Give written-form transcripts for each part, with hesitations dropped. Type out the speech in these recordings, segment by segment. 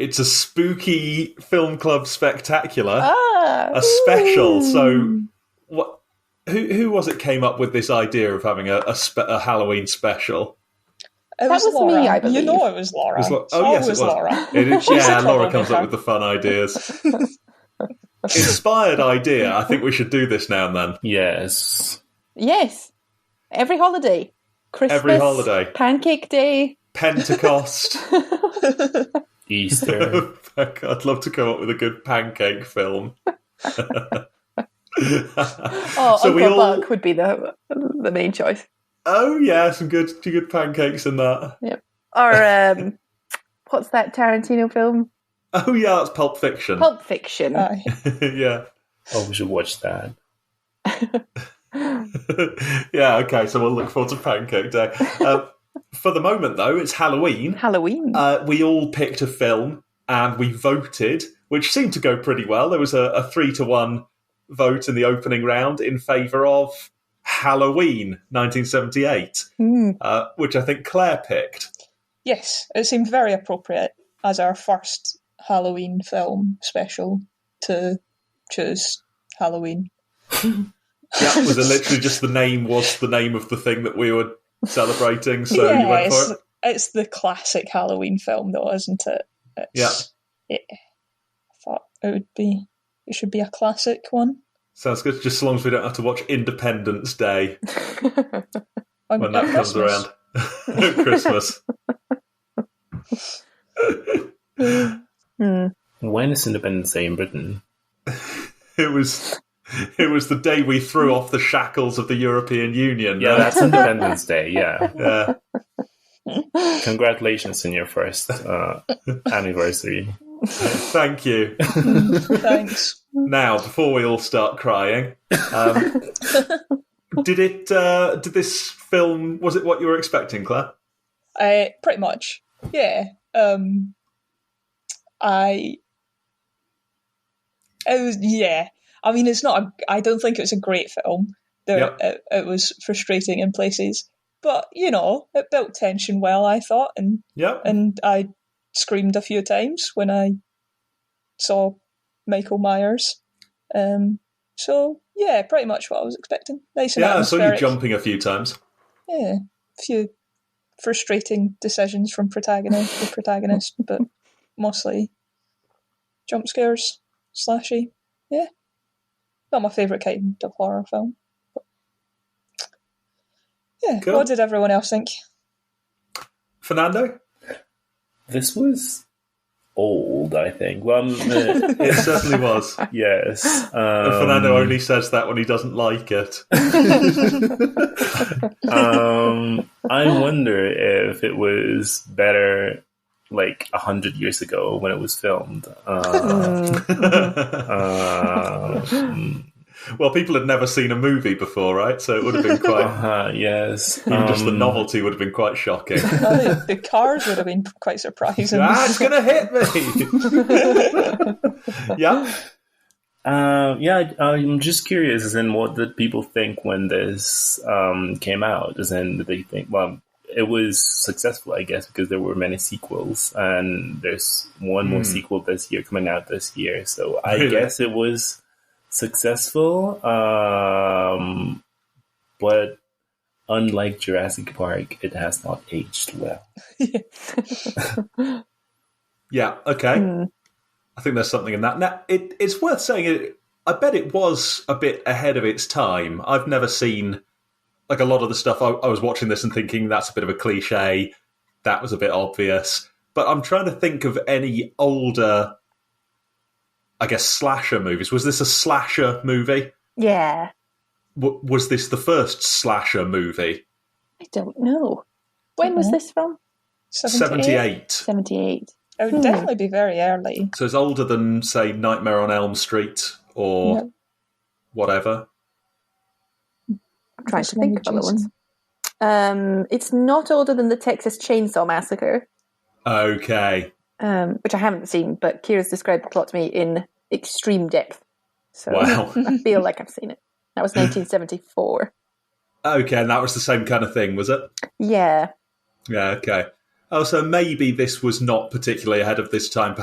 it's a spooky film club spectacular, a special. So, what? Who was it came up with this idea of having a Halloween special? It was Laura. Me, I believe. You know it was Laura. Yes, it was. Laura. Laura comes up with the fun ideas. Inspired idea. I think we should do this now and then. Yes. Every holiday. Christmas. Every holiday. Pancake Day. Pentecost. Easter. I'd love to come up with a good pancake film. Uncle Buck would be the main choice. Oh yeah, some good pancakes in that. Yep. Or what's that Tarantino film? Oh yeah, that's Pulp Fiction. Pulp Fiction. Yeah. Oh, we should watch that. Yeah. Okay. So we'll look forward to Pancake Day. For the moment, though, it's Halloween. We all picked a film and we voted, which seemed to go pretty well. There was a 3-1 vote in the opening round in favour of Halloween 1978, which I think Claire picked. Yes, it seemed very appropriate as our first Halloween film special to choose Halloween. Yeah, was it literally just the name was the name of the thing that we were celebrating, so you went for it? It's the classic Halloween film, though, isn't it? I thought it should be a classic one. Sounds good, just as long as we don't have to watch Independence Day when that comes around. Christmas. When is Independence Day in Britain? It was the day we threw off the shackles of the European Union. Yeah, that's Independence Day, yeah. Yeah. Congratulations on your first anniversary. Thank you. Thanks. Now, before we all start crying, did this film, was it what you were expecting, Claire? Pretty much, yeah. I mean, it's not. I don't think it was a great film. It was frustrating in places, but it built tension well, I thought, and I screamed a few times when I saw Michael Myers. So yeah, pretty much what I was expecting. Nice and I saw you atmospheric. jumping a few times. Yeah, a few frustrating decisions from the protagonist, but mostly jump scares, slashy. Yeah, not my favourite kind of horror film. But yeah, cool. What did everyone else think? Fernando? This was old, I think. Well, it certainly was. Yes. And Fernando only says that when he doesn't like it. I wonder if it was better like 100 years ago when it was filmed. Well, people had never seen a movie before, right? So it would have been quite... yes. Even just the novelty would have been quite shocking. The cars would have been quite surprising. It's going to hit me! Yeah? I'm just curious as in what did people think when this came out? As in, did they think, well, it was successful, I guess, because there were many sequels, and there's one more sequel this year coming out this year. So I guess it was successful, but unlike Jurassic Park, it has not aged well. Yeah, okay. I think there's something in that. Now, it's worth saying, I bet it was a bit ahead of its time. I've never seen... Like a lot of the stuff, I was watching this and thinking that's a bit of a cliche. That was a bit obvious. But I'm trying to think of any older, I guess, slasher movies. Was this a slasher movie? Yeah. Was this the first slasher movie? I don't know. When was this from? 78. 78. It would definitely be very early. So it's older than, say, Nightmare on Elm Street or whatever. I'm trying to think of other ones. It's not older than the Texas Chainsaw Massacre. Okay. Which I haven't seen, but Kira's described the plot to me in extreme depth. So wow. I feel like I've seen it. That was 1974. Okay, and that was the same kind of thing, was it? Yeah. Yeah, okay. Oh, so maybe this was not particularly ahead of this time.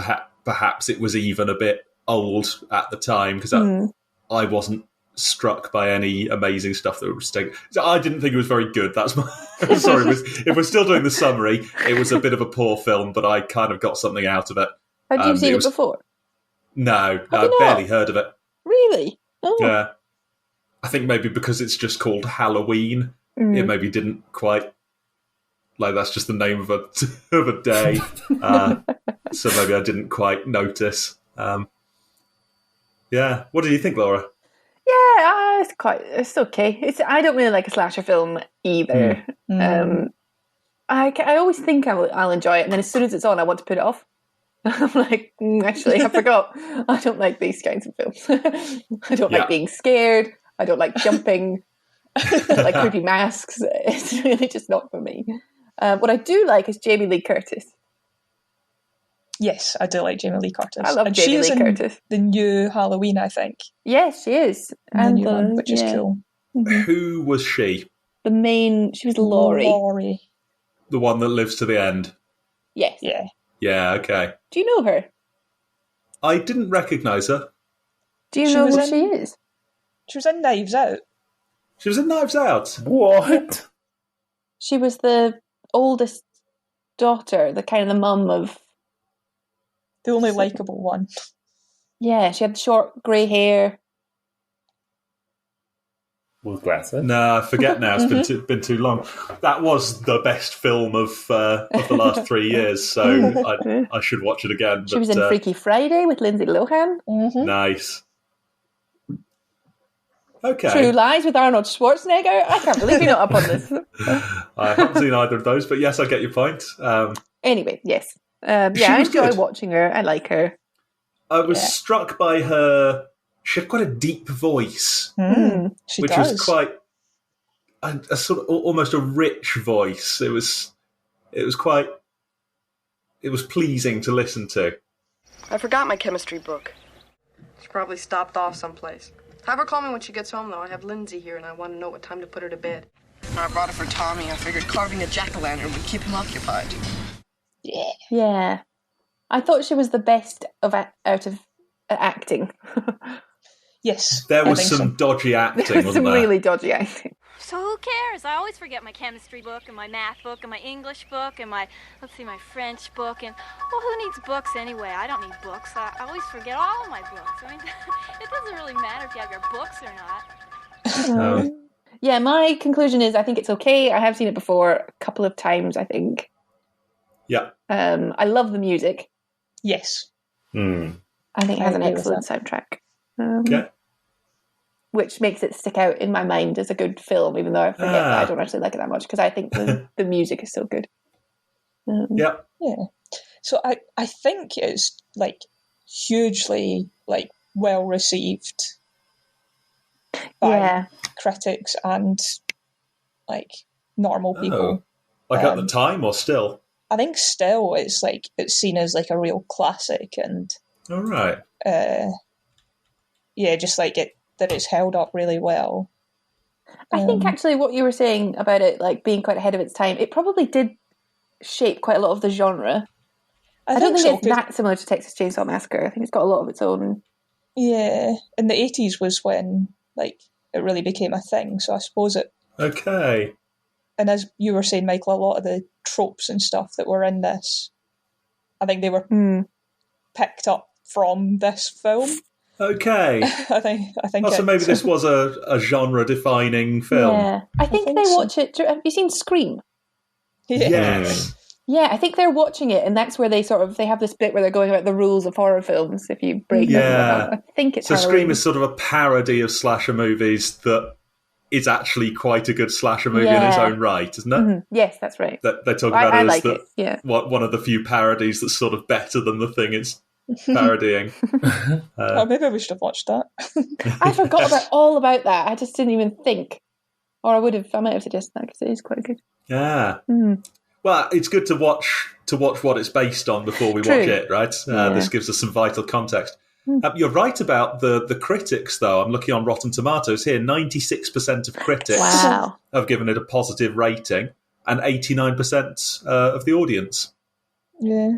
Perhaps it was even a bit old at the time, because I wasn't struck by any amazing stuff that was taken. So I didn't think it was very good. That's my sorry. If we're still doing the summary, it was a bit of a poor film, but I kind of got something out of it. Had you seen it before? No, I barely heard of it. Really? Oh. Yeah. I think maybe because it's just called Halloween, it maybe didn't quite... Like, that's just the name of a day. So maybe I didn't quite notice. Yeah. What do you think, Laura? Yeah, it's okay. I don't really like a slasher film either. I always think I'll enjoy it, and then as soon as it's on, I want to put it off. I'm like, actually, I forgot. I don't like these kinds of films. I don't like being scared. I don't like jumping. I don't like creepy masks. It's really just not for me. What I do like is Jamie Lee Curtis. Yes, I do like Jamie Lee Curtis. I love Jamie Lee Curtis. The new Halloween, I think. Yes, she is. And the new one, which is cool. Mm-hmm. Who was she? She was Laurie. Laurie. The one that lives to the end? Yes. Yeah. Yeah, okay. Do you know her? I didn't recognise her. Do you know who she is? She was in Knives Out. She was in Knives Out? What? She was the oldest daughter, the kind of the mum of... The only likeable one. Yeah, she had short grey hair. With glasses? No, I forget now. It's been too long. That was the best film of the last 3 years, so I should watch it again. She was in Freaky Friday with Lindsay Lohan. Mm-hmm. Nice. Okay. True Lies with Arnold Schwarzenegger. I can't believe you're not up on this. I haven't seen either of those, but yes, I get your point. Anyway, yes. I enjoy watching her. I like her. I was struck by her... She had quite a deep voice, which was quite a sort of almost a rich voice. It was pleasing to listen to. I forgot my chemistry book. She probably stopped off someplace. Have her call me when she gets home, though. I have Lindsay here, and I want to know what time to put her to bed. I brought it for Tommy. I figured carving a jack-o'-lantern would keep him occupied. Yeah. Yeah. I thought she was the best out of acting. Yes. There was some dodgy acting, wasn't there? Some really dodgy acting. So who cares? I always forget my chemistry book and my math book and my English book and my French book. And, well, who needs books anyway? I don't need books. I always forget all of my books. I mean, it doesn't really matter if you have your books or not. Yeah, my conclusion is I think it's okay. I have seen it before a couple of times, I think. Yeah. I love the music. Yes. I think it has an excellent soundtrack. Which makes it stick out in my mind as a good film, even though I forget that I don't actually like it that much, because I think the music is so good. Yeah. So I think it's like hugely like well received by critics and like normal people. Like at the time or still? I think still it's seen as like a real classic, and all right. Just like that it's held up really well. I think actually what you were saying about it like being quite ahead of its time, it probably did shape quite a lot of the genre. I don't think it's that similar to Texas Chainsaw Massacre. I think it's got a lot of its own. Yeah, in the 80s was when like it really became a thing, so I suppose it... Okay. And as you were saying, Michael, a lot of the tropes and stuff that were in this, I think they were picked up from this film. Okay. I think. So maybe this was a genre-defining film. Yeah, I think they watch it. Have you seen Scream? Yes. Yeah, I think they're watching it, and that's where they have this bit where they're going about the rules of horror films. If you break them, I think it's. So Halloween. Scream is sort of a parody of slasher movies that is actually quite a good slasher movie in its own right, isn't it? Mm-hmm. Yes, that's right. They talk about it as like it. Yeah. One of the few parodies that's sort of better than the thing it's parodying. Maybe we should have watched that. I forgot all about that. I just didn't even think, or I might have suggested that because it is quite good. Yeah. Well, it's good to watch what it's based on before we watch it, right? This gives us some vital context. You're right about the critics, though. I'm looking on Rotten Tomatoes here. 96% of critics have given it a positive rating. and 89% of the audience. Yeah.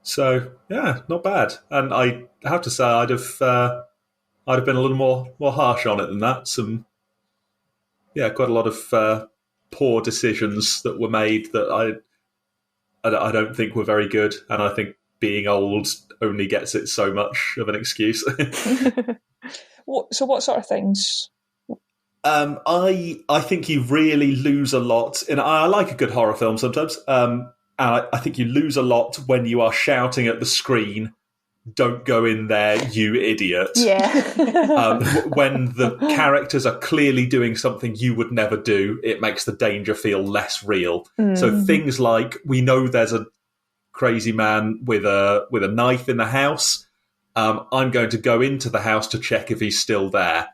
So yeah, not bad. And I have to say, I'd have been a little more harsh on it than that. Quite a lot of poor decisions that were made that I don't think were very good, and I think being old only gets it so much of an excuse. So what sort of things? I think you really lose a lot. And I like a good horror film sometimes. And I think you lose a lot when you are shouting at the screen, "Don't go in there, you idiot." Yeah. When the characters are clearly doing something you would never do, it makes the danger feel less real. So things like, we know there's a crazy man with a knife in the house. I'm going to go into the house to check if he's still there.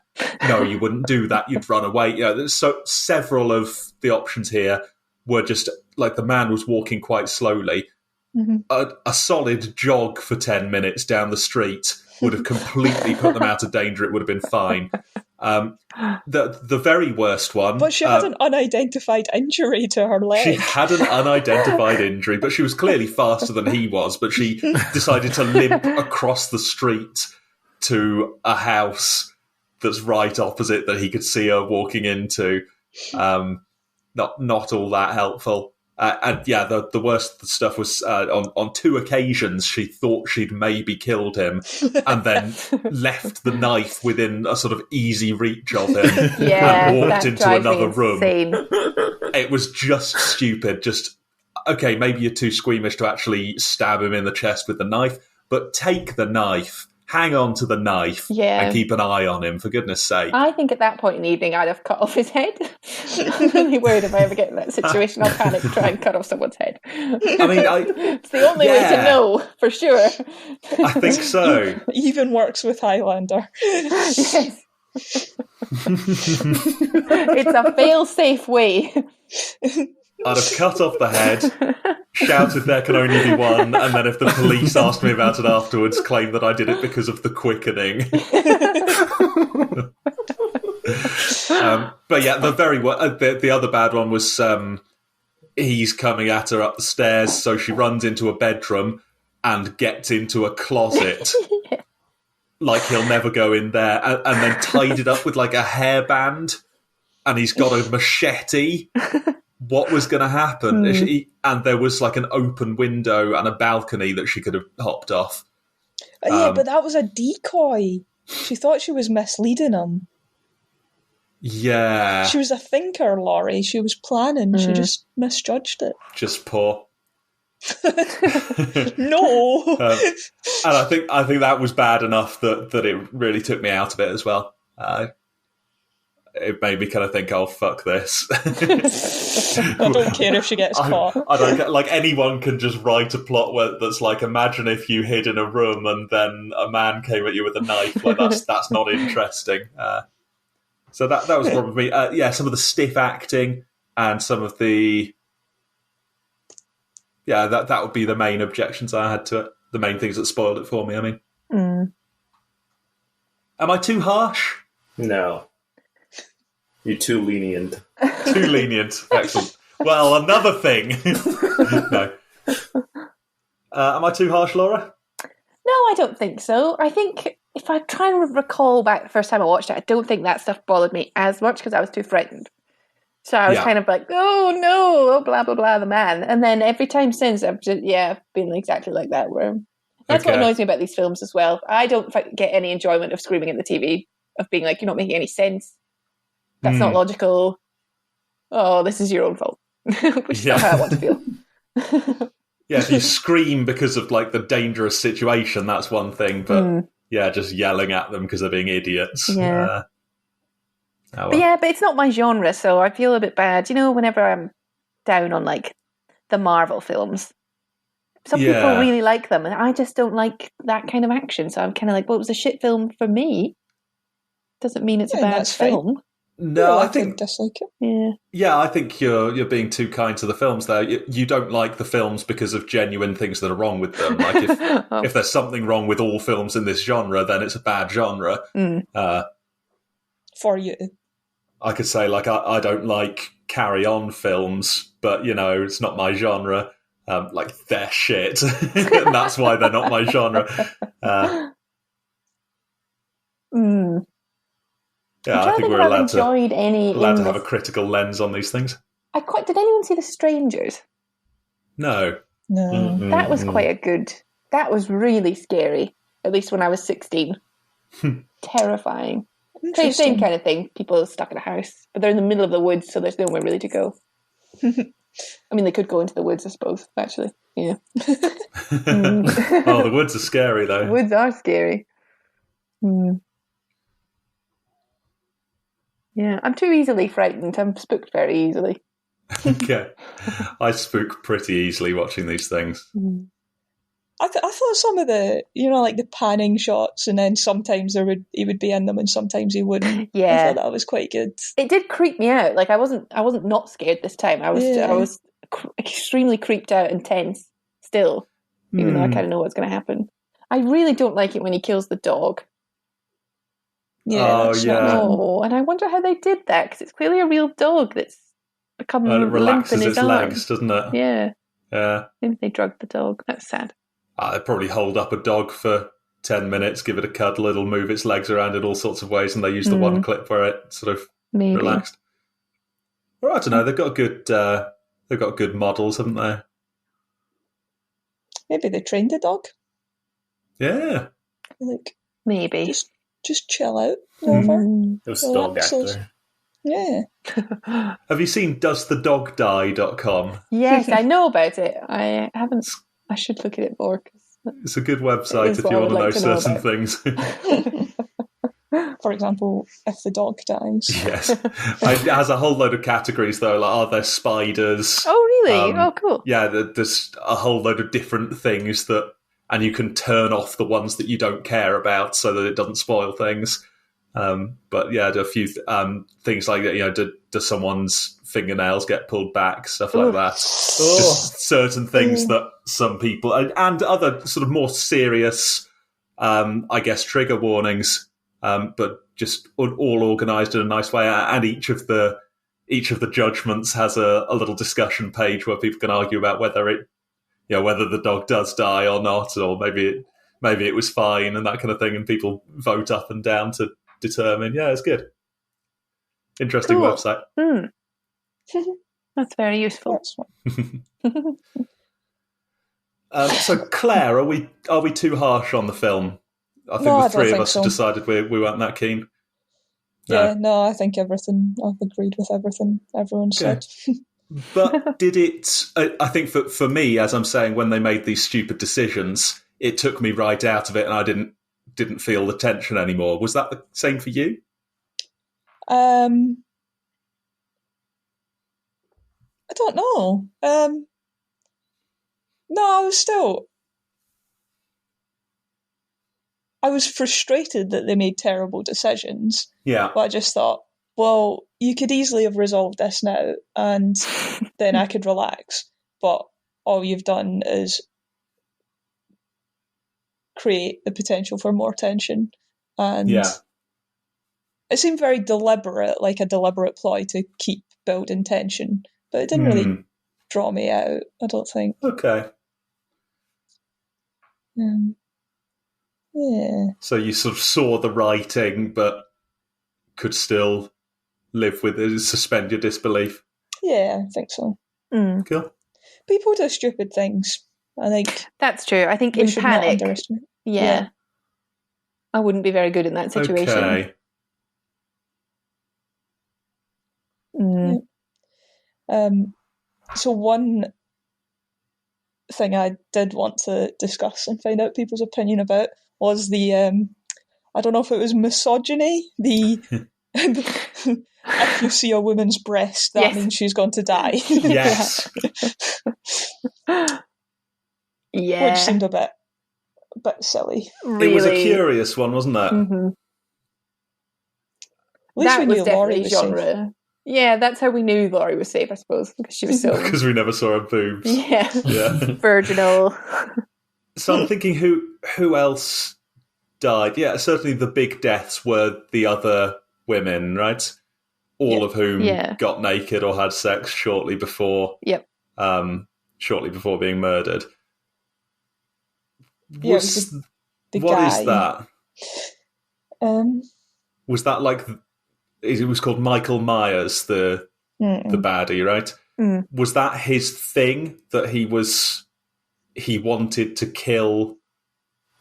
No, you wouldn't do that. You'd run away. So several of the options here were just like the man was walking quite slowly. Mm-hmm. A solid jog for 10 minutes down the street would have completely put them out of danger. It would have been fine. The very worst one... But she had an unidentified injury to her leg. She had an unidentified injury, but she was clearly faster than he was, but she decided to limp across the street to a house that's right opposite that he could see her walking into. Not all that helpful. The worst stuff was on 2 occasions she thought she'd maybe killed him and then left the knife within a sort of easy reach of him and walked into another room. It was just stupid. Just, okay, maybe you're too squeamish to actually stab him in the chest with the knife, but take the knife, hang on to the knife, and keep an eye on him, for goodness sake. I think at that point in the evening I'd have cut off his head. I'm really worried if I ever get in that situation, I'll panic and try and cut off someone's head. I mean, it's the only way to know, for sure. I think so. Even works with Highlander. Yes. It's a fail-safe way. I'd have cut off the head, shouted there can only be one, and then if the police asked me about it afterwards, claim that I did it because of the quickening. But yeah, the other bad one was he's coming at her up the stairs, so she runs into a bedroom and gets into a closet. Like he'll never go in there, and then tied it up with like a hairband, and he's got a machete. What was going to happen? And there was like an open window and a balcony that she could have hopped off. But that was a decoy. She thought she was misleading him. Yeah. She was a thinker, Laurie. She was planning. She just misjudged it. Just poor. No. And I think that was bad enough that it really took me out of it as well. It made me kind of think, oh, fuck this. I don't care if she gets caught. I don't get, like, anyone can just write a plot that's like, imagine if you hid in a room and then a man came at you with a knife. Like, that's not interesting. So that was probably some of the stiff acting and some of the that would be the main objections I had to it. The main things that spoiled it for me. I mean, am I too harsh? No. You're too lenient. Too lenient. Excellent. Well, another thing. No. Am I too harsh, Laura? No, I don't think so. I think if I try and recall back the first time I watched it, I don't think that stuff bothered me as much because I was too frightened. So I was kind of like, oh no, blah, blah, blah, the man. And then every time since, I've just, been exactly like that. Where that's what annoys me about these films as well. I don't get any enjoyment of screaming at the TV, of being like, you're not making any sense. That's not logical. Oh, this is your own fault. Which is not how I want to feel. Yeah, if you scream because of like the dangerous situation, that's one thing. But just yelling at them because they're being idiots. Yeah. But it's not my genre, so I feel a bit bad. You know, whenever I'm down on like the Marvel films, some people really like them, and I just don't like that kind of action. So I'm kind of like, well, it was a shit film for me. Doesn't mean it's a bad film. No, I think dislike it. Yeah, I think you're being too kind to the films there. You don't like the films because of genuine things that are wrong with them. Like if there's something wrong with all films in this genre, then it's a bad genre. For you. I could say, like, I don't like carry-on films, but, it's not my genre. Like, they're shit. And that's why they're not my genre. Yeah, I think we're allowed to have a critical lens on these things. Did anyone see The Strangers? No. That was that was really scary, at least when I was 16. Terrifying. Same kind of thing. People are stuck in a house, but they're in the middle of the woods, so there's nowhere really to go. I mean, they could go into the woods, I suppose, actually. Yeah. Oh, the woods are scary, though. The woods are scary. Yeah, I'm too easily frightened. I'm spooked very easily. Okay. I spook pretty easily watching these things. I thought some of the, like the panning shots, and then sometimes he would be in them and sometimes he wouldn't. Yeah. I thought that was quite good. It did creep me out. Like, I wasn't not scared this time. I was extremely creeped out and tense still, even though I kind of know what's going to happen. I really don't like it when he kills the dog. Yeah. Oh, yeah. No, and I wonder how they did that, because it's clearly a real dog that's become limp in his arm. It relaxes his legs, doesn't it? Yeah. Yeah. Maybe they drugged the dog. That's sad. They probably hold up a dog for 10 minutes, give it a cuddle, it'll move its legs around in all sorts of ways, and they use the one clip where it sort of relaxed. Well, I don't know. They've got good models, haven't they? Maybe they trained the dog. Yeah. Like, maybe. Just chill out. It was a dog actor. Yeah. Have you seen doesthedogdie.com? Yes, I know about it. I haven't. I should look at it more. It's a good website if you want to know certain things. For example, if the dog dies. Yes. It has a whole load of categories, though. Like, are there spiders? Oh, really? Oh, cool. Yeah, there's a whole load of different things and you can turn off the ones that you don't care about so that it doesn't spoil things. But yeah, there are a few things like that. Does someone's fingernails get pulled back? Stuff like that. Just certain things that some people and other sort of more serious, I guess, trigger warnings. But just all organised in a nice way. And each of the judgments has a little discussion page where people can argue about whether the dog does die or not, or maybe it was fine and that kind of thing. And people vote up and down to determine. Yeah, it's good. Interesting website. That's very useful. So Claire, are we too harsh on the film? I think the three of us decided we weren't that keen. No, I think I've agreed with everything everyone said. But did it? I think for me, as I'm saying, when they made these stupid decisions, it took me right out of it, and I didn't feel the tension anymore. Was that the same for you? I don't know. No, I was frustrated that they made terrible decisions. Yeah. But I just thought, well, you could easily have resolved this now, and then I could relax. But all you've done is create the potential for more tension. And it seemed very deliberate, like a deliberate ploy to keep building tension. But it didn't really draw me out, I don't think. Okay. Yeah. So you sort of saw the writing, but could still live with it, suspend your disbelief. Yeah, I think so. Cool. People do stupid things. I think that's true. I think in panic, yeah, I wouldn't be very good in that situation. Okay. So one thing I did want to discuss and find out people's opinion about was the I don't know if it was misogyny, the if you see a woman's breast, that means she's going to die. Yes. Yeah. Which seemed a bit silly. Really? It was a curious one, wasn't it? Mm-hmm. At least that we was knew definitely Laurie was genre. safe. Yeah, that's how we knew Laurie was safe, I suppose, because she was so... Because we never saw her boobs. Yeah. Yeah. Virginal. So I'm thinking who else died? Yeah, certainly the big deaths were the other women, right? all of whom got naked or had sex shortly before being murdered. What is that? Was that like... It was called Michael Myers, the baddie, right? Mm. Was that his thing, that he wanted to kill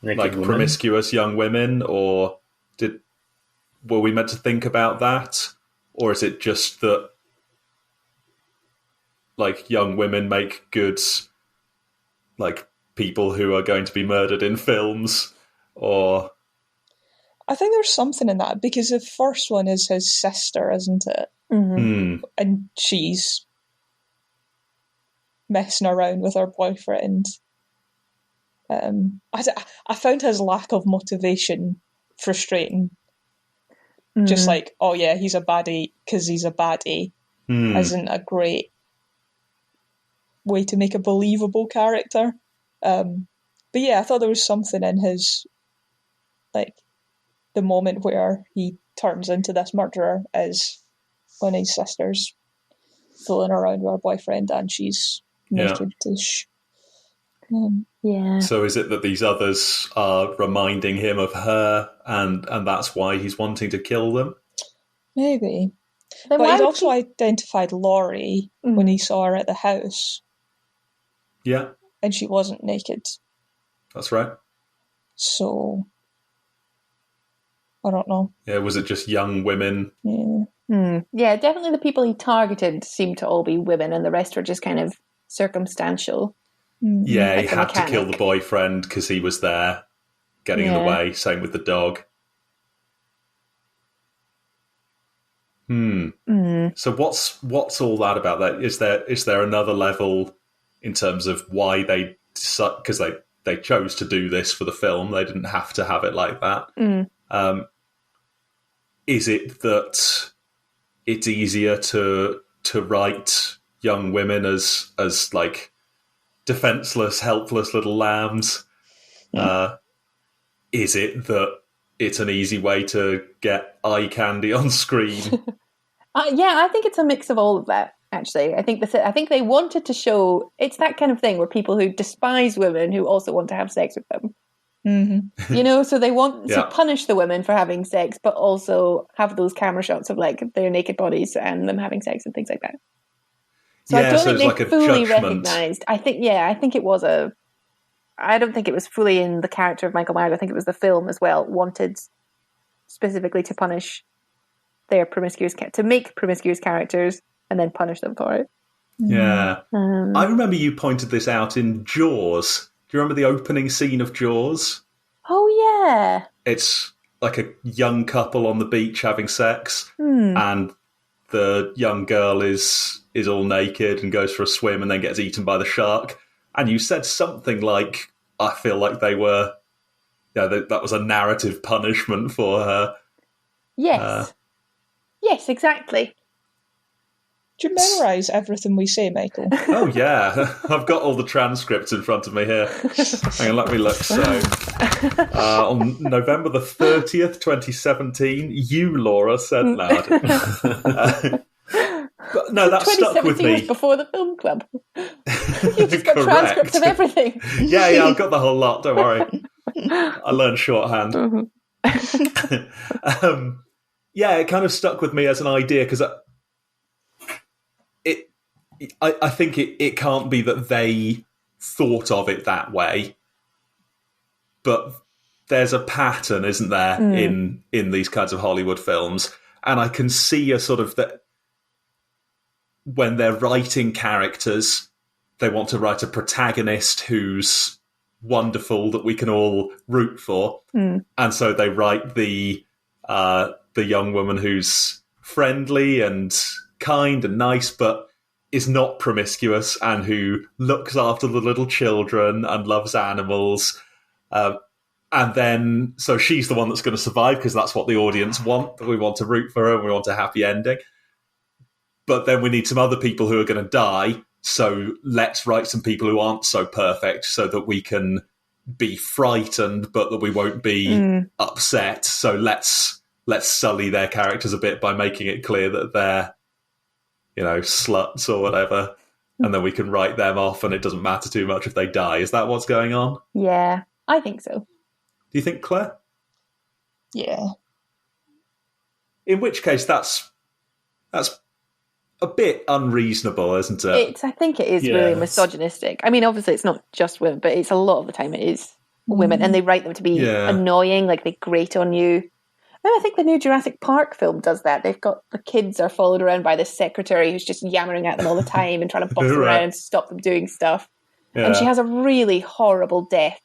promiscuous young women, or were we meant to think about that? Or is it just that like young women make good like people who are going to be murdered in films? Or I think there's something in that, because the first one is his sister, isn't it? Mm-hmm. And she's messing around with her boyfriend. I found his lack of motivation frustrating. Just like, oh yeah, he's a baddie because he's a baddie isn't a great way to make a believable character. But yeah, I thought there was something in his, like, the moment where he turns into this murderer is when his sister's fooling around with her boyfriend and she's naked as So is it that these others are reminding him of her, and that's why he's wanting to kill them? Maybe. But he'd also identified Laurie when he saw her at the house. Yeah. And she wasn't naked. That's right. So, I don't know. Yeah, was it just young women? Yeah. Yeah, definitely the people he targeted seemed to all be women, and the rest were just kind of circumstantial. Yeah, he had to kill the boyfriend because he was there, getting in the way. Same with the dog. So what's all that about? That is there another level in terms of why they, because they chose to do this for the film, they didn't have to have it like that. Is it that it's easier to write young women as like defenseless, helpless little lambs? Is it that it's an easy way to get eye candy on screen? I think it's a mix of all of that, actually. I think they wanted to show it's that kind of thing where people who despise women who also want to have sex with them. Mm-hmm. So they want to punish the women for having sex, but also have those camera shots of like their naked bodies and them having sex and things like that. So I don't think they fully recognised. I think it was I don't think it was fully in the character of Michael Myers. I think it was the film as well wanted specifically to punish their to make promiscuous characters and then punish them for it. Yeah. I remember you pointed this out in Jaws. Do you remember the opening scene of Jaws? Oh, yeah. It's like a young couple on the beach having sex, and the young girl is all naked and goes for a swim and then gets eaten by the shark. And you said something like, I feel like they were... that was a narrative punishment for her. Yes. Yes, exactly. Do you memorise everything we say, Michael? Oh, yeah. I've got all the transcripts in front of me here. Hang on, let me look. So, on November the 30th, 2017, you, Laura, said loud. But no, that stuck with me. Was before the film club. You've just got transcripts of everything. Yeah, I've got the whole lot, don't worry. I learned shorthand. It kind of stuck with me as an idea, because I think it can't be that they thought of it that way, but there's a pattern, isn't there, in these kinds of Hollywood films, and I can see a sort of that when they're writing characters, they want to write a protagonist who's wonderful that we can all root for, and so they write the young woman who's friendly and kind and nice, but is not promiscuous and who looks after the little children and loves animals. And then, so she's the one that's going to survive because that's what the audience want. We want to root for her and we want a happy ending. But then we need some other people who are going to die. So let's write some people who aren't so perfect so that we can be frightened, but that we won't be upset. So let's let's sully their characters a bit by making it clear that they're, sluts or whatever, and then we can write them off and it doesn't matter too much if they die. Is that what's going on? Yeah, I think so. Do you think, Claire? Yeah. In which case, that's a bit unreasonable, isn't it? I think it is really misogynistic. I mean, obviously it's not just women, but it's a lot of the time it is women, and they write them to be annoying, like they grate on you. I think the new Jurassic Park film does that. They've got the kids are followed around by this secretary who's just yammering at them all the time and trying to boss them around and stop them doing stuff. Yeah. And she has a really horrible death.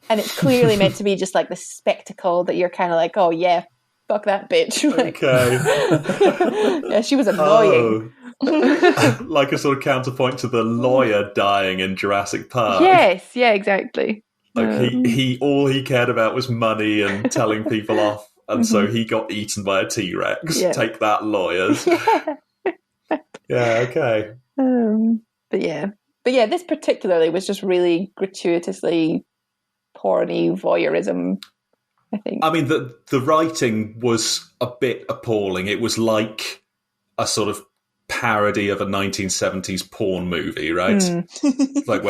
And it's clearly meant to be just like the spectacle that you're kind of like, oh yeah, fuck that bitch. Like, okay. Yeah, she was annoying. Oh. Like a sort of counterpoint to the lawyer dying in Jurassic Park. Yes, yeah, exactly. Like he all he cared about was money and telling people off. And so he got eaten by a T-Rex. Yeah. Take that, lawyers. Yeah, okay. But yeah, this particularly was just really gratuitously porny voyeurism, I think. I mean, the writing was a bit appalling. It was like a sort of parody of a 1970s porn movie, right? Like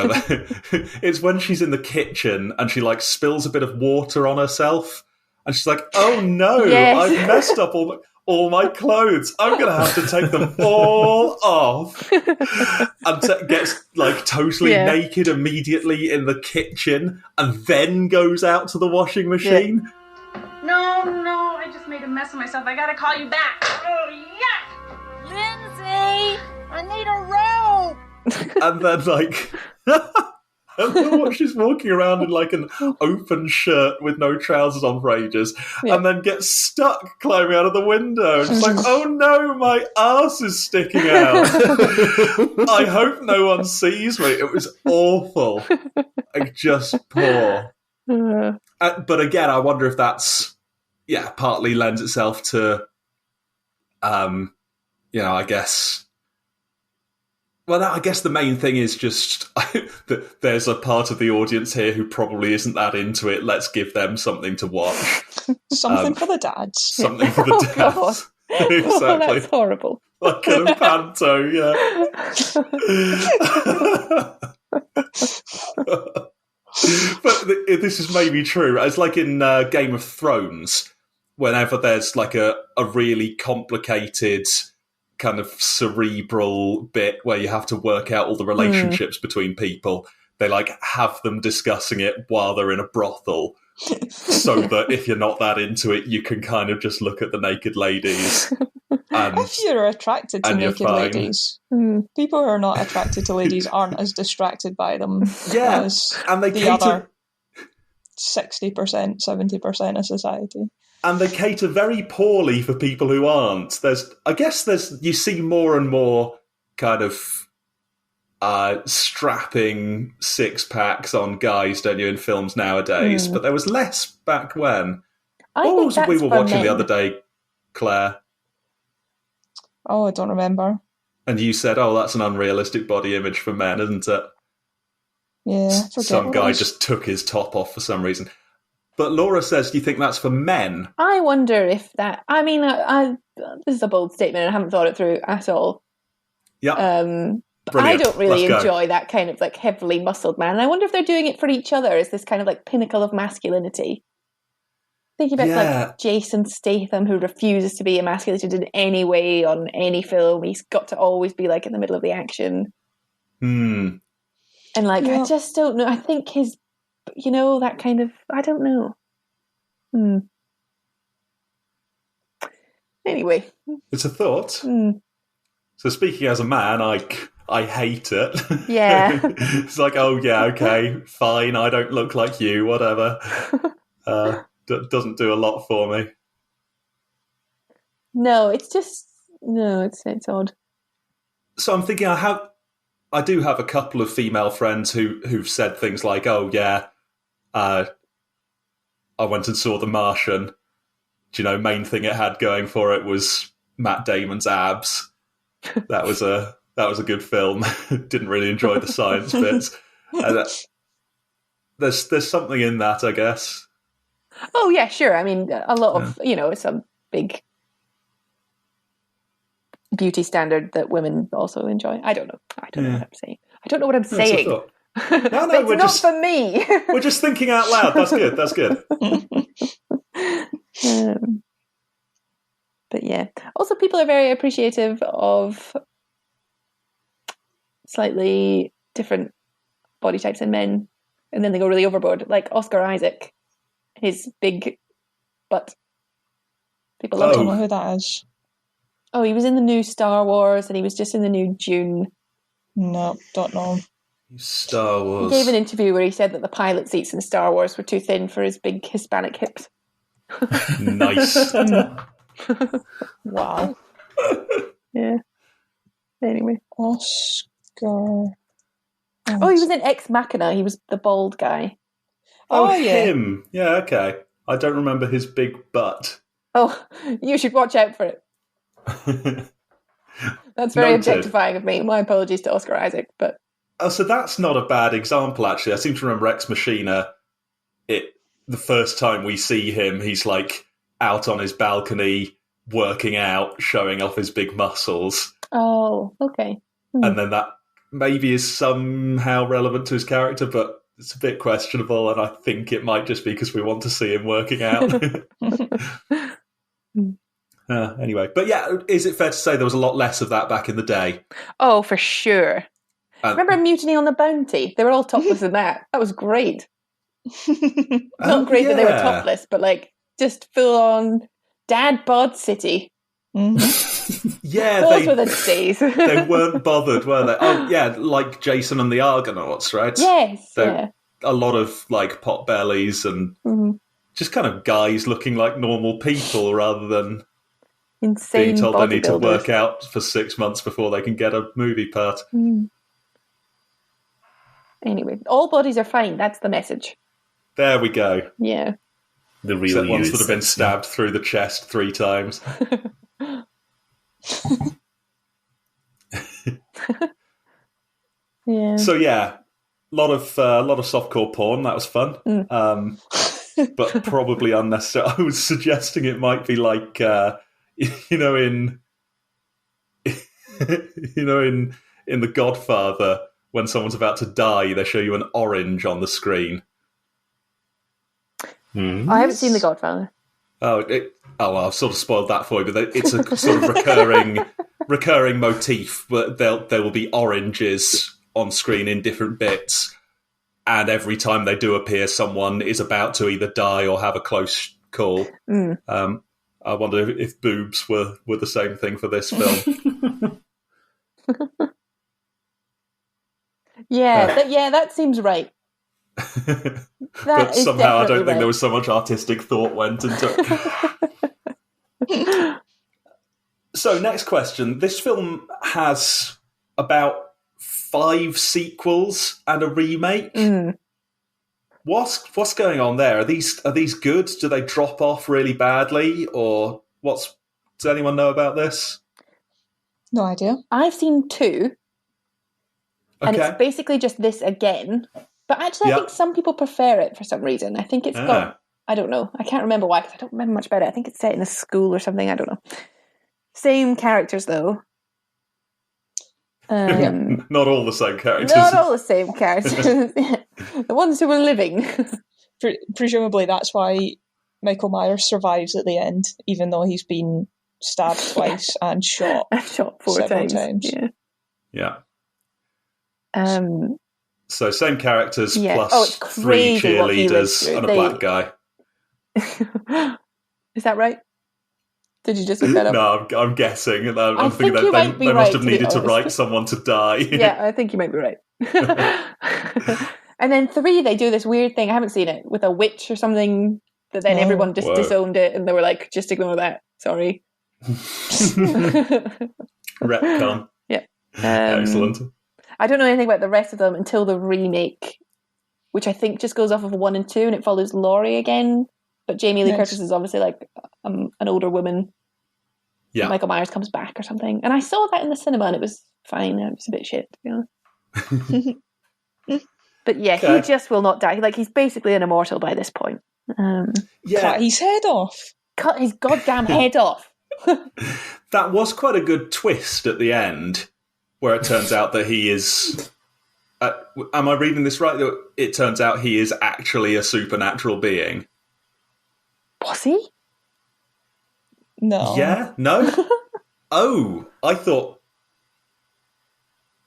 it's when she's in the kitchen and she like spills a bit of water on herself. And she's like, oh no, yes. I've messed up all my clothes. I'm going to have to take them all off. And gets like totally naked immediately in the kitchen and then goes out to the washing machine. Yeah. No, I just made a mess of myself. I got to call you back. Oh, yuck! Lindsay, I need a rope. And then like... And then she's walking around in like an open shirt with no trousers on for ages, and then gets stuck climbing out of the window. And she's like, oh no, my arse is sticking out. I hope no one sees me. It was awful. Like, just poor. But again, I wonder if that's, partly lends itself to, I guess... Well, I guess the main thing is just that there's a part of the audience here who probably isn't that into it. Let's give them something to watch. Something for the dads. Something for the dads. Exactly. Oh, that's horrible. Like a panto, yeah. But this is maybe true. It's like in Game of Thrones, whenever there's like a really complicated... kind of cerebral bit where you have to work out all the relationships between people. They like have them discussing it while they're in a brothel, so that if you're not that into it, you can kind of just look at the naked ladies. If you're attracted to naked ladies, people who are not attracted to ladies aren't as distracted by them as and they the other 60%, 70% of society. And they cater very poorly for people who aren't. You see more and more kind of strapping six-packs on guys, don't you, in films nowadays? But there was less back when. What was we were watching the other day, Claire? Oh, I don't remember. And you said, that's an unrealistic body image for men, isn't it? Yeah. Some guy just took his top off for some reason. But Laura says, do you think that's for men? I wonder if that... I mean, this is a bold statement and I haven't thought it through at all. Yeah. I don't really enjoy that kind of like heavily muscled man. And I wonder if they're doing it for each other as this kind of like pinnacle of masculinity. Thinking about like Jason Statham, who refuses to be emasculated in any way on any film. He's got to always be like in the middle of the action. And like, I just don't know. I think his... that kind of... I don't know. Anyway. It's a thought. So speaking as a man, I hate it. Yeah. It's like, okay, fine, I don't look like you, whatever. Doesn't do a lot for me. No, it's just... No, it's odd. So I'm thinking I do have a couple of female friends who've said things like, I went and saw The Martian. Main thing it had going for it was Matt Damon's abs. That was a good film. Didn't really enjoy the science bits. There's something in that, I guess. Oh yeah, sure. I mean, a lot of it's big beauty standard that women also enjoy. I don't know. I don't know what I'm saying. I don't know what I'm saying. No, it's not for me. We're just thinking out loud. That's good. That's good. But yeah. Also, people are very appreciative of slightly different body types in men, and then they go really overboard. Like Oscar Isaac, his big butt. People love I don't know who that is. Oh, he was in the new Star Wars, and he was just in the new Dune. No, don't know. Star Wars. He gave an interview where he said that the pilot seats in Star Wars were too thin for his big Hispanic hips. Nice. Wow. Yeah. Anyway. Oscar. Oh, he was in Ex Machina. He was the bald guy. Oh, yeah. Him. Yeah, okay. I don't remember his big butt. Oh, you should watch out for it. That's very objectifying of me. My apologies to Oscar Isaac, but... Oh, so that's not a bad example, actually. I seem to remember Ex Machina. The first time we see him, he's like out on his balcony, working out, showing off his big muscles. Oh, okay. And then that maybe is somehow relevant to his character, but it's a bit questionable, and I think it might just be because we want to see him working out. Anyway, but yeah, is it fair to say there was a lot less of that back in the day? Oh, for sure. Remember Mutiny on the Bounty? They were all topless in that. That was great. Not great that they were topless, but like just full on dad bod city. Yeah, those were the days. They weren't bothered, were they? Oh, yeah, like Jason and the Argonauts, right? Yes, yeah. A lot of like pot bellies and just kind of guys looking like normal people rather than insane being told they need to work out for 6 months before they can get a movie part. Anyway, all bodies are fine. That's the message. There we go. Yeah. The real ones that have been stabbed through the chest 3 times. Yeah. So yeah, a lot of softcore porn. That was fun, but probably unnecessary. I was suggesting it might be like in The Godfather, when someone's about to die, they show you an orange on the screen. I haven't seen The Godfather. Oh, well, I've sort of spoiled that for you, but it's a sort of recurring motif. But there will be oranges on screen in different bits, and every time they do appear, someone is about to either die or have a close call. I wonder if boobs were the same thing for this film. That seems right. But somehow I don't think there was so much artistic thought went into it. So, next question. This film has about 5 sequels and a remake. What's going on there? Are these good? Do they drop off really badly, or does anyone know about this? No idea. I've seen 2, and it's basically just this again. But actually, I think some people prefer it for some reason. I think it's got... I don't know. I can't remember why, because I don't remember much about it. I think it's set in a school or something. I don't know. Same characters, though. Not all the same characters. Not all the same characters. The ones who were living. Presumably that's why Michael Myers survives at the end, even though he's been stabbed twice and shot. Shot 4 times. Yeah. So same characters plus 3 cheerleaders and a black guy. Is that right? Did you just look that up? No, I'm guessing. I'm thinking that they must have needed to write someone to die. Yeah, I think you might be right. And then 3, they do this weird thing. I haven't seen it, with a witch or something. But then everyone just disowned it, and they were like, "Just ignore that. Sorry." Retcon. Yeah. Excellent. I don't know anything about the rest of them until the remake, which I think just goes off of 1 and 2, and it follows Laurie again. But Jamie Lee Curtis is obviously like an older woman. Yeah. Michael Myers comes back or something. And I saw that in the cinema, and it was fine. It was a bit shit, to be honest. But yeah, he just will not die. Like, he's basically an immortal by this point. Cut his head off. cut his goddamn head off. That was quite a good twist at the end, where it turns out that he is... am I reading this right? It turns out he is actually a supernatural being. Was he? No. Yeah? No? Oh, I thought...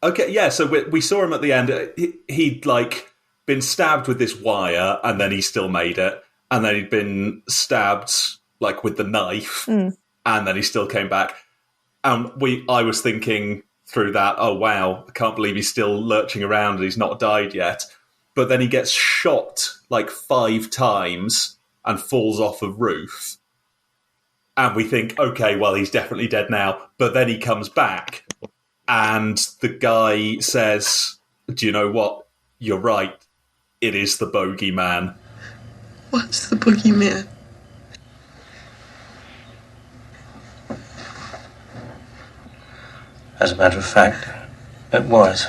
Okay, yeah, so we saw him at the end. He'd, like, been stabbed with this wire, and then he still made it. And then he'd been stabbed, like, with the knife, and then he still came back. And I was thinking through that, oh, wow, I can't believe he's still lurching around and he's not died yet. But then he gets shot, like, 5 times and falls off a roof. And we think, okay, well, he's definitely dead now. But then he comes back, and the guy says, do you know what? You're right. It is the bogeyman. What's the boogeyman? As a matter of fact, it was.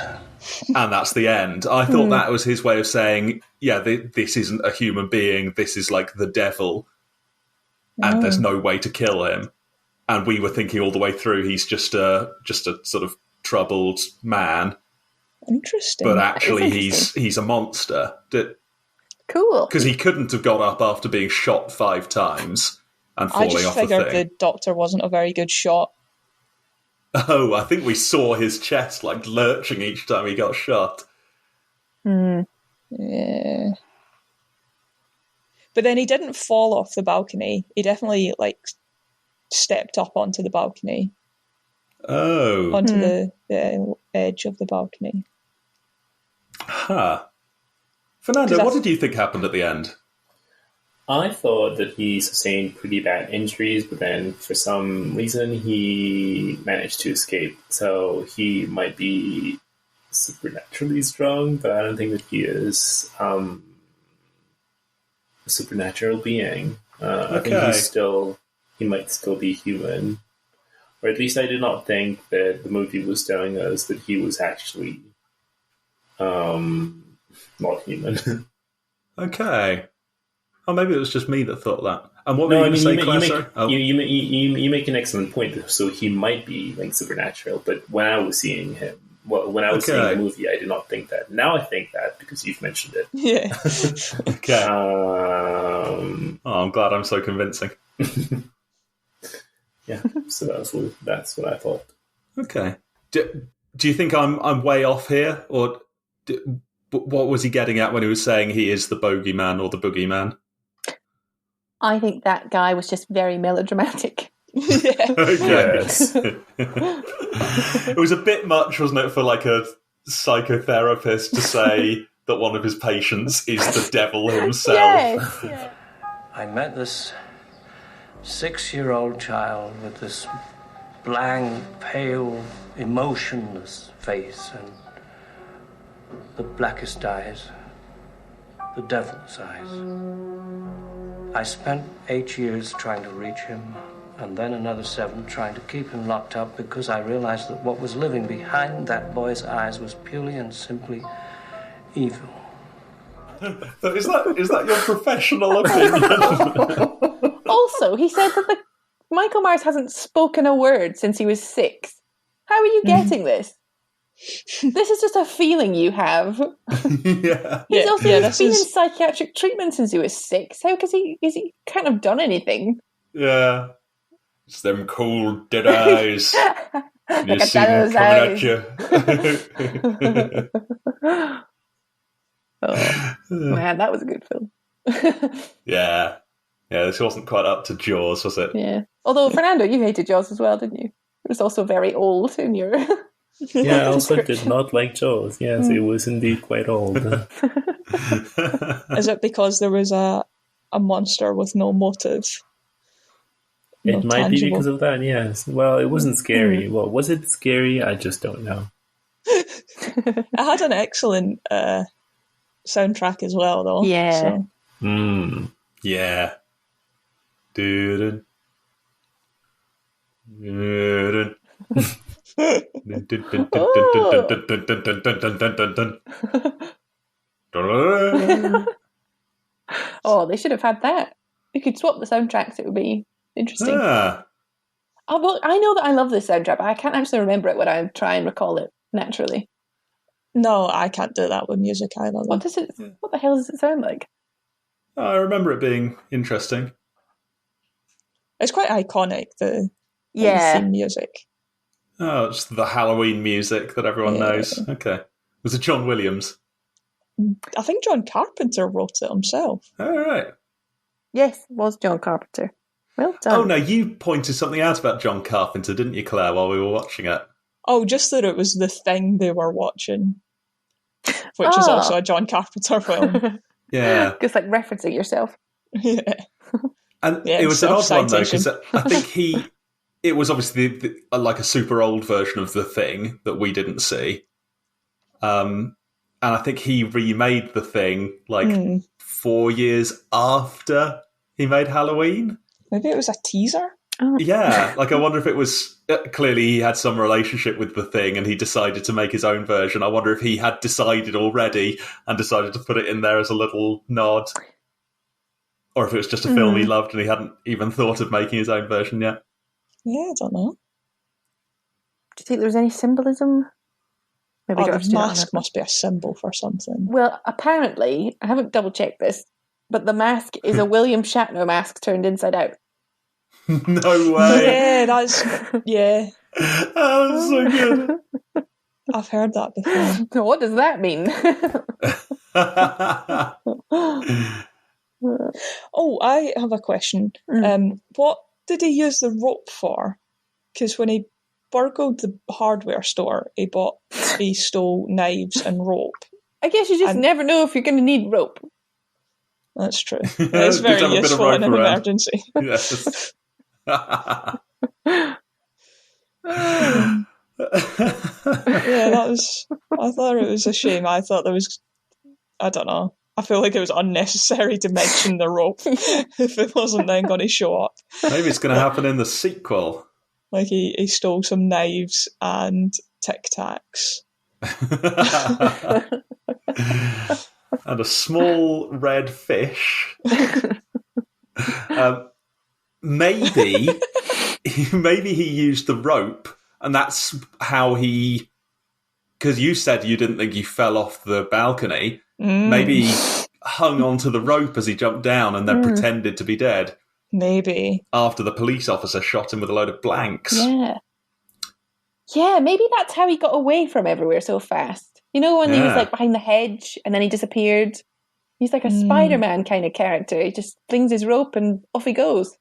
And that's the end. I thought that was his way of saying, yeah, this isn't a human being. This is like the devil. And there's no way to kill him. And we were thinking all the way through he's just a sort of troubled man. Interesting. But actually he's a monster. Cool. Because he couldn't have got up after being shot 5 times and falling off the thing. I just figured the doctor wasn't a very good shot. Oh, I think we saw his chest like lurching each time he got shot. Yeah. But then he didn't fall off the balcony. He definitely like stepped up onto the balcony. Oh. Onto the edge of the balcony. Huh. Fernando, what did you think happened at the end? I thought that he sustained pretty bad injuries, but then for some reason he managed to escape. So he might be supernaturally strong, but I don't think that he is a supernatural being. I think he might still be human. Or at least I did not think that the movie was telling us that he was actually not human. Okay. Oh, maybe it was just me that thought that. And what were you going to say, Claire? You make an excellent point. So he might be like supernatural, but when I was seeing him, when I was seeing the movie, I did not think that. Now I think that because you've mentioned it. Yeah. Okay. I'm glad I'm so convincing. Yeah. So that's what I thought. Okay. Do you think I'm way off here, or what was he getting at when he was saying he is the bogeyman or the boogeyman? I think that guy was just very melodramatic. Yes. It was a bit much, wasn't it, for like a psychotherapist to say that one of his patients is the devil himself. Yes. Yeah. I met this 6-year-old child with this blank, pale, emotionless face and the blackest eyes, the devil's eyes. I spent 8 years trying to reach him, and then another 7 trying to keep him locked up because I realized that what was living behind that boy's eyes was purely and simply evil. Is that your professional opinion? Also, he said that Michael Myers hasn't spoken a word since he was 6. How are you getting this? This is just a feeling you have. Yeah. He's also been in psychiatric treatment since he was 6. How has he kind of done anything? Yeah. It's them cold, dead eyes. You see them coming at you. Oh, man, that was a good film. Yeah. Yeah, this wasn't quite up to Jaws, was it? Yeah. Although, Fernando, you hated Jaws as well, didn't you? It was also very old in your... Yeah, I also did not like Jaws. Yes, it was indeed quite old. Is it because there was a monster with no motive? It might be because of that, yes. Well, it wasn't scary. Well, was it scary? I just don't know. It had an excellent soundtrack as well, though. Yeah. So. Yeah. Dude. Oh, they should have had that. You could swap the soundtracks. It would be Interesting. Ah. Oh, well, I know that I love this soundtrack, but I can't actually remember it when I try and recall it naturally. No, I can't do that with music either. What the hell does it sound like? I remember it being interesting. It's quite iconic, the theme music. Oh, it's the Halloween music that everyone knows. Okay. Was it John Williams? I think John Carpenter wrote it himself. All right. Yes, it was John Carpenter. Well done. Oh, no, you pointed something out about John Carpenter, didn't you, Claire, while we were watching it? Oh, just that it was the thing they were watching, which is also a John Carpenter film. Yeah. Just like referencing yourself. Yeah. And it was an odd one, though, because I think it was obviously like a super old version of The Thing that we didn't see. And I think he remade The Thing 4 years after he made Halloween. Maybe it was a teaser? Oh. Yeah, I wonder if it was... Clearly he had some relationship with The Thing and he decided to make his own version. I wonder if he had decided already and decided to put it in there as a little nod. Or if it was just a film he loved and he hadn't even thought of making his own version yet. Yeah, I don't know. Do you think there was any symbolism? Maybe the mask must be a symbol for something. Well, apparently, I haven't double-checked this, but the mask is a William Shatner mask turned inside out. No way. Yeah, that's... Yeah. Oh, that's so good. I've heard that before. What does that mean? Oh, I have a question. What did he use the rope for? Because when he burgled the hardware store, he stole knives and rope. I guess you just never know if you're going to need rope. That's true. It's very useful in an emergency. Yes. Yeah, that was... I thought it was a shame. I thought there was... I don't know. I feel like it was unnecessary to mention the rope if it wasn't then going to show up. Maybe it's going to happen in the sequel. Like he stole some knives and Tic Tacs. And a small red fish. Maybe he used the rope, and that's how he... Because you said you didn't think he fell off the balcony. Maybe he hung onto the rope as he jumped down and then pretended to be dead. Maybe. After the police officer shot him with a load of blanks. Yeah. Yeah, maybe that's how he got away from everywhere so fast. You know, when he was like behind the hedge and then he disappeared? He's like a Spider-Man kind of character. He just flings his rope and off he goes.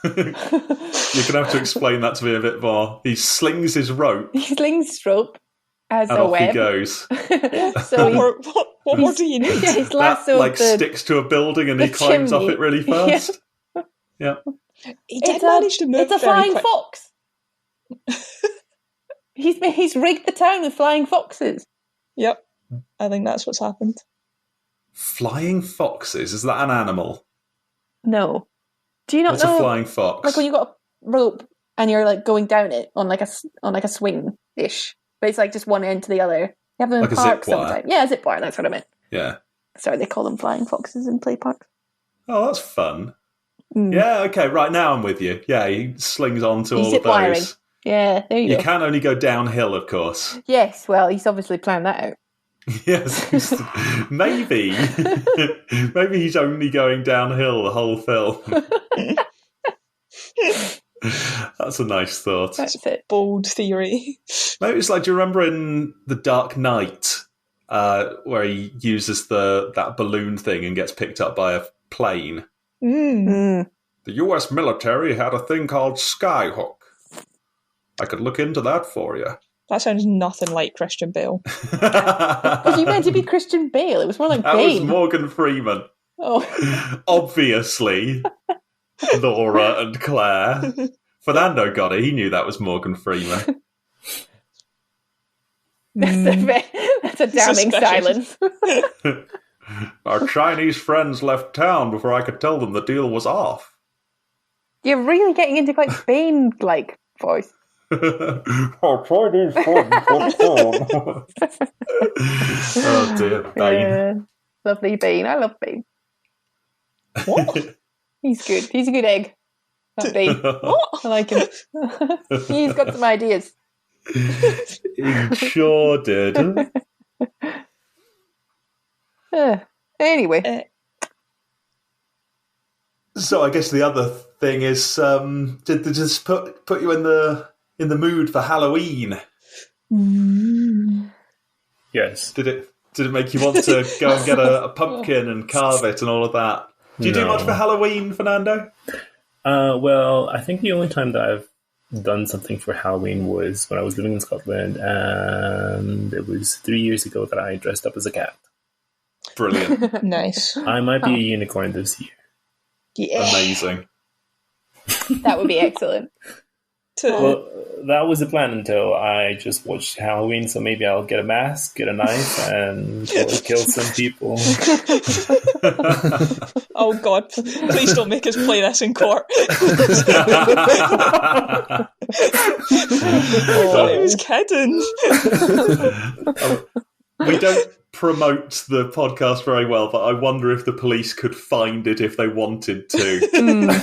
You're going to have to explain that to me a bit more. He slings his rope. He slings his rope as and a off web. He goes. So what more do you need? Yeah, he's lassoed sticks to a building and he climbs chimney. off it really fast. Yeah. He did manage to move. It's a flying fox. He's rigged the town with flying foxes. Yep. I think that's what's happened. Flying foxes? Is that an animal? No. Do you not know? What's a flying fox? Like when you got a rope and you're like going down it on like a swing-ish. But it's like just one end to the other. You have them in parks sometimes. Yeah, a zip wire, that's what I meant. Yeah. Sorry, they call them flying foxes in play parks. Oh, that's fun. Yeah, okay, right, now I'm with you. Yeah, he slings on to all of those. Wiring. Yeah, there you go. You can only go downhill, of course. Yes, well, he's obviously planned that out. Yes, maybe. Maybe he's only going downhill the whole film. That's a nice thought. That's it. Bold theory. Maybe it's like, do you remember in The Dark Knight where he uses that balloon thing and gets picked up by a plane? The US military had a thing called Skyhook. I could look into that for you. That sounds nothing like Christian Bale. Was you meant to be Christian Bale? It was more like that Bane. Was Morgan Freeman. Oh. Obviously. Laura and Claire. Fernando got it. He knew that was Morgan Freeman. That's a damning silence. Our Chinese friends left town before I could tell them the deal was off. You're really getting into quite Bane-like voice. Our Chinese friends left town. Oh dear, Bane. Lovely Bane. I love Bane. What? He's good. He's a good egg. That Bane. I like him. He's got some ideas. He sure did. Anyway. So I guess the other thing is, did they just put you in the mood for Halloween? Yes. Did it make you want to go and get a pumpkin and carve it and all of that? Do you do much for Halloween, Fernando? Well, I think the only time that I've done something for Halloween was when I was living in Scotland, and it was 3 years ago that I dressed up as a cat. Brilliant. Nice. I might be a unicorn this year. Yeah. Amazing. That would be excellent. Well, that was the plan until I just watched Halloween, so maybe I'll get a mask, get a knife, and kill some people. Oh God, please don't make us play this in court. I was kidding. We don't promote the podcast very well, but I wonder if the police could find it if they wanted to,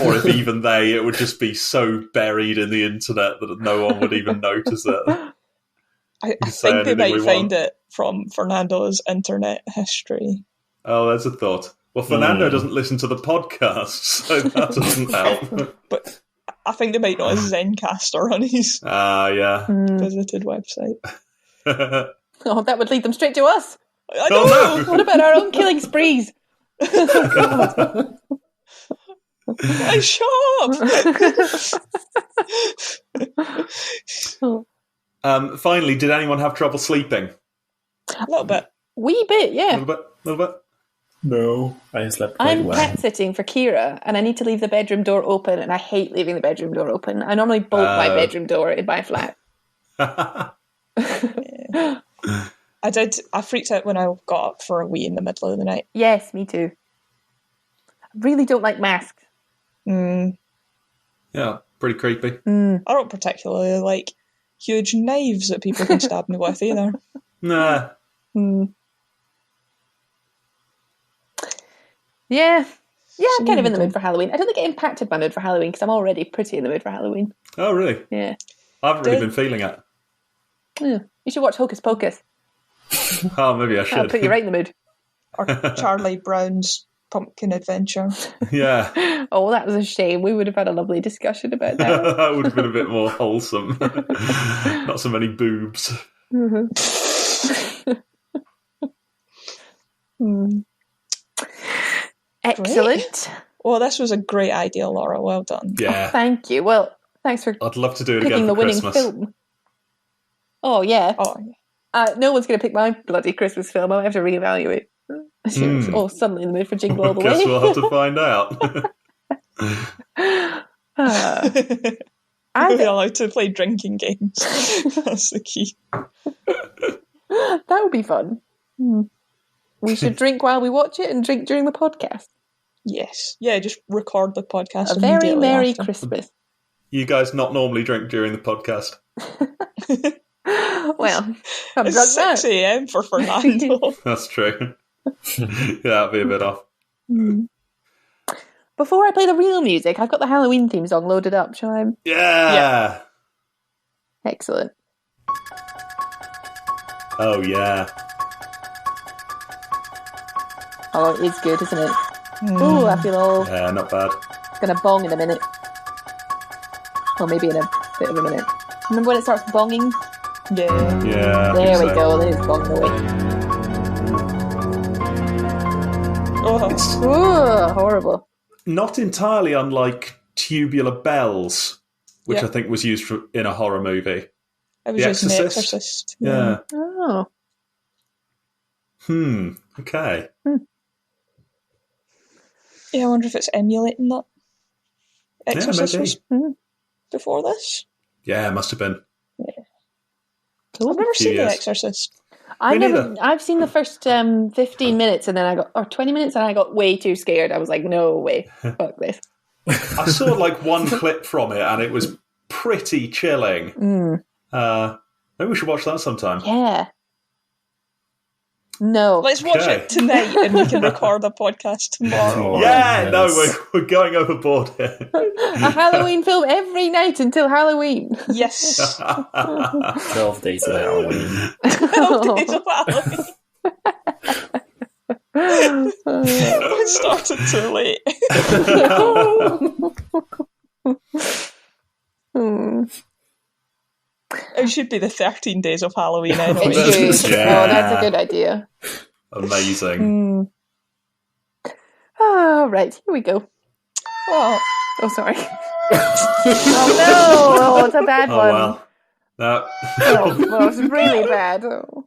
or if even it would just be so buried in the internet that no one would even notice it. I think they might find it from Fernando's internet history. Oh, there's a thought. Well, Fernando doesn't listen to the podcast, so that doesn't help. But I think they might not have Zencastr on his visited website. Oh, that would lead them straight to us. I know. Oh, no. What about our own killing sprees? My shop. Finally, did anyone have trouble sleeping? A little bit. Wee bit, yeah. A little bit. No, I slept quite I'm well. pet sitting for Kira, and I need to leave the bedroom door open, and I hate leaving the bedroom door open. I normally bolt my bedroom door in my flat. I freaked out when I got up for a wee in the middle of the night. Yes, me too. I really don't like masks. Yeah, pretty creepy. I don't particularly like huge knives that people can stab me with either. Nah. Yeah, I'm kind of in the mood for Halloween. I don't think it impacted my mood for Halloween because I'm already pretty in the mood for Halloween. Oh, really? Yeah. I haven't really been feeling it. Yeah. You should watch Hocus Pocus. Oh, maybe I should. I'll put you right in the mood. Or Charlie Brown's Pumpkin Adventure. Yeah. Oh, that was a shame. We would have had a lovely discussion about that. That would have been a bit more wholesome. Not so many boobs. Excellent. Well, this was a great idea, Laura. Well done. Yeah. Oh, thank you. Well, thanks for I'd love to do it picking again the for winning Christmas. film. Oh, yeah. No one's going to pick my bloody Christmas film. I'll have to reevaluate. Oh, suddenly in the mood for Jingle All the Guess Way. we'll have to find out. I'll be allowed to play drinking games. That's the key. That would be fun. We should drink while we watch it and drink during the podcast. Yes. Yeah, just record the podcast. A very Merry after. Christmas. You guys not normally drink during the podcast. Well, I'm it's drunk 6 a.m. for Fernando. That's true. Yeah, that'd be a bit off. Before I play the real music, I've got the Halloween theme song loaded up. Shall I? Yeah. Excellent. Oh, yeah. Oh, it is good, isn't it? Oh, I feel all Yeah, not bad. gonna bong in a minute. Or maybe in a bit of a minute. Remember when it starts bonging? Yeah. Yeah. There we go, then it's bonging away. Oh. Ooh, horrible. Not entirely unlike Tubular Bells, which Yeah. I think was used in a horror movie. It was The just The Exorcist? Exorcist. Yeah. Oh. Okay. Yeah, I wonder if it's emulating that. Exorcist maybe. was before this. Yeah, it must have been. Cool. I've never seen The Yes. Exorcist. I've seen the first 15 minutes and then or 20 minutes and I got way too scared. I was like, no way. Fuck this. I saw like one clip from it and it was pretty chilling. Maybe we should watch that sometime. Yeah. No. Let's watch it tonight and we can record a podcast tomorrow. Yeah, no, we're going overboard here. A Halloween film every night until Halloween. Yes. 12 days of Halloween. 12 days of Halloween. It started too late. It should be the 13 days of Halloween anyway. It should. Oh, that's a good idea. Amazing. Oh, right, here we go. Oh, sorry. Oh no! Oh, it's a bad one. Well. No. Well, it's really bad. Oh.